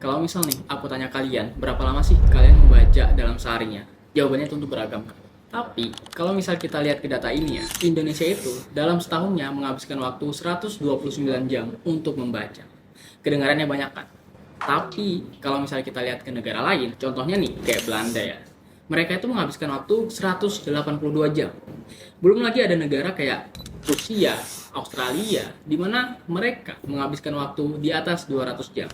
Kalau misal nih, aku tanya kalian, berapa lama sih kalian membaca dalam seharinya? Jawabannya tentu beragam kan? Tapi, kalau misal kita lihat ke data ini ya, Indonesia itu dalam setahunnya menghabiskan waktu 129 jam untuk membaca. Kedengarannya banyak kan? Tapi, kalau misalnya kita lihat ke negara lain, contohnya nih, kayak Belanda ya, mereka itu menghabiskan waktu 182 jam. Belum lagi ada negara kayak Rusia, Australia, di mana mereka menghabiskan waktu di atas 200 jam.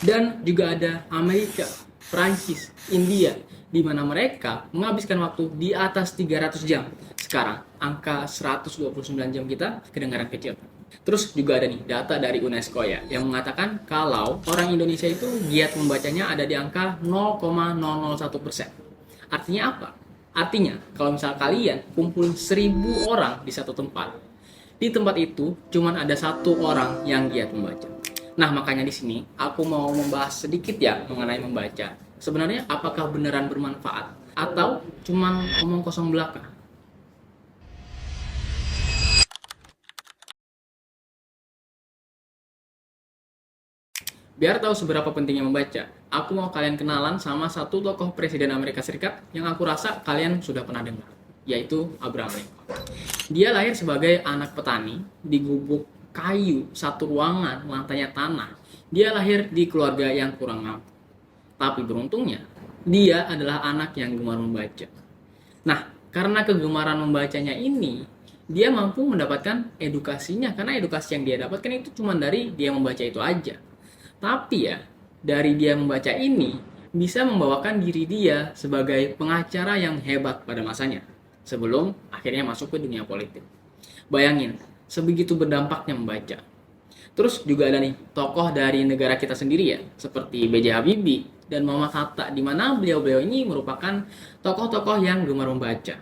Dan juga ada Amerika, Prancis, India, di mana mereka menghabiskan waktu di atas 300 jam. Sekarang, angka 129 jam kita kedengaran kecil. Terus juga ada nih data dari UNESCO ya, yang mengatakan kalau orang Indonesia itu giat membacanya ada di angka 0,001%. Artinya apa? Artinya, kalau misal kalian kumpul 1.000 orang di satu tempat, di tempat itu cuman ada satu orang yang giat membaca. Nah, makanya di sini aku mau membahas sedikit ya mengenai membaca. Sebenarnya apakah beneran bermanfaat atau cuman omong kosong belaka? Biar tahu seberapa pentingnya membaca, aku mau kalian kenalan sama satu tokoh Presiden Amerika Serikat yang aku rasa kalian sudah pernah dengar, yaitu Abraham Lincoln. Dia lahir sebagai anak petani di gubuk kayu satu ruangan, lantainya tanah. Dia lahir di keluarga yang kurang mampu. Tapi beruntungnya, dia adalah anak yang gemar membaca. Nah, karena kegemaran membacanya ini, dia mampu mendapatkan edukasinya. Karena edukasi yang dia dapatkan itu cuma dari dia membaca itu aja. Tapi ya, dari dia membaca ini, bisa membawakan diri dia sebagai pengacara yang hebat pada masanya. Sebelum akhirnya masuk ke dunia politik. Bayangin, sebegitu berdampaknya membaca. Terus juga ada nih tokoh dari negara kita sendiri ya, seperti B.J. Habibie dan Muhammad Hatta, di mana beliau-beliau ini merupakan tokoh-tokoh yang gemar membaca.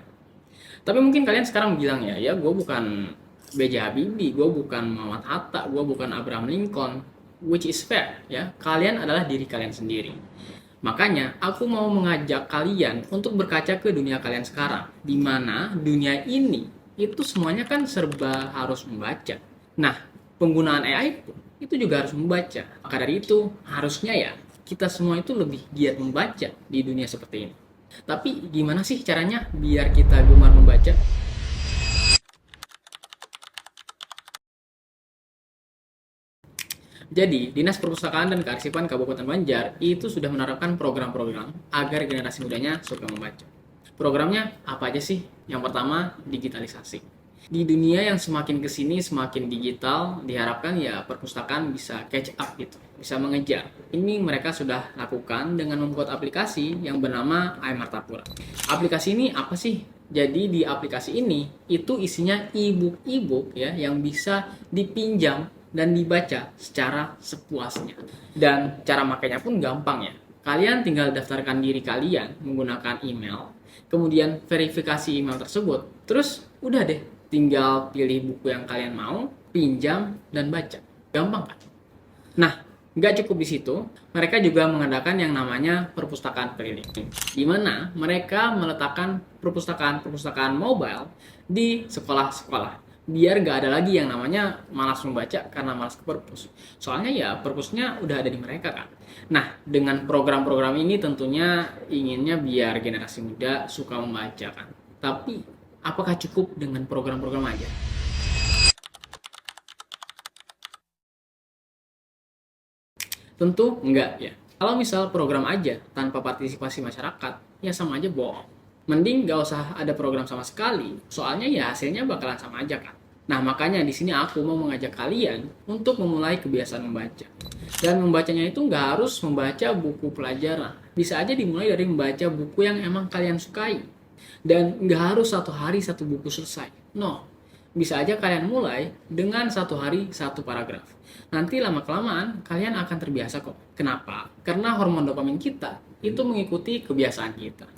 Tapi mungkin kalian sekarang bilang ya gue bukan B.J. Habibie, gue bukan Muhammad Hatta, gue bukan Abraham Lincoln, which is fair ya, kalian adalah diri kalian sendiri. Makanya aku mau mengajak kalian untuk berkaca ke dunia kalian sekarang, di mana dunia ini itu semuanya kan serba harus membaca. Nah, penggunaan AI pun itu juga harus membaca. Maka dari itu, harusnya ya kita semua itu lebih giat membaca di dunia seperti ini. Tapi gimana sih caranya biar kita gemar membaca? Jadi, Dinas Perpustakaan dan Kearsipan Kabupaten Banjar itu sudah menerapkan program-program agar generasi mudanya suka membaca. Programnya apa aja sih? Yang pertama, digitalisasi. Di dunia yang semakin kesini semakin digital, diharapkan ya perpustakaan bisa catch up gitu, bisa mengejar. Ini mereka sudah lakukan dengan membuat aplikasi yang bernama iMartapura. Aplikasi ini apa sih? Jadi di aplikasi ini itu isinya e-book ya yang bisa dipinjam dan dibaca secara sepuasnya. Dan cara makainya pun gampang ya. Kalian tinggal daftarkan diri kalian menggunakan email, kemudian verifikasi email tersebut, terus udah deh, tinggal pilih buku yang kalian mau, pinjam, dan baca. Gampang kan? Nah, nggak cukup di situ, mereka juga mengadakan yang namanya perpustakaan keliling, di mana mereka meletakkan perpustakaan mobile di sekolah-sekolah biar nggak ada lagi yang namanya malas membaca karena malas ke perpus. Soalnya ya perpusnya udah ada di mereka kan. Nah, dengan program-program ini tentunya inginnya biar generasi muda suka membaca kan. Tapi apakah cukup dengan program-program aja? Tentu enggak ya. Kalau misal program aja tanpa partisipasi masyarakat, ya sama aja bohong. Mending nggak usah ada program sama sekali, soalnya ya hasilnya bakalan sama aja kan. Nah, makanya di sini aku mau mengajak kalian untuk memulai kebiasaan membaca. Dan membacanya itu nggak harus membaca buku pelajaran. Bisa aja dimulai dari membaca buku yang emang kalian sukai. Dan nggak harus satu hari satu buku selesai. No, bisa aja kalian mulai dengan satu hari satu paragraf. Nanti lama-kelamaan kalian akan terbiasa kok. Kenapa? Karena hormon dopamin kita itu mengikuti kebiasaan kita.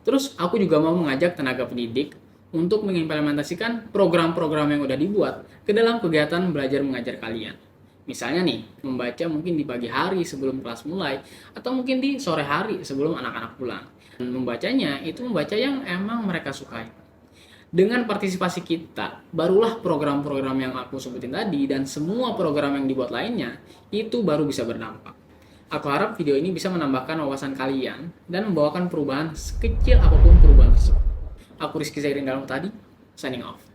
Terus aku juga mau mengajak tenaga pendidik untuk mengimplementasikan program-program yang udah dibuat ke dalam kegiatan belajar mengajar kalian. Misalnya nih, membaca mungkin di pagi hari sebelum kelas mulai, atau mungkin di sore hari sebelum anak-anak pulang. Dan membacanya itu membaca yang emang mereka sukai. Dengan partisipasi kita, barulah program-program yang aku sebutin tadi dan semua program yang dibuat lainnya, itu baru bisa berdampak. Aku harap video ini bisa menambahkan wawasan kalian dan membawakan perubahan sekecil apapun perubahan tersebut. Aku Rizky Zairin dalam tadi, signing off.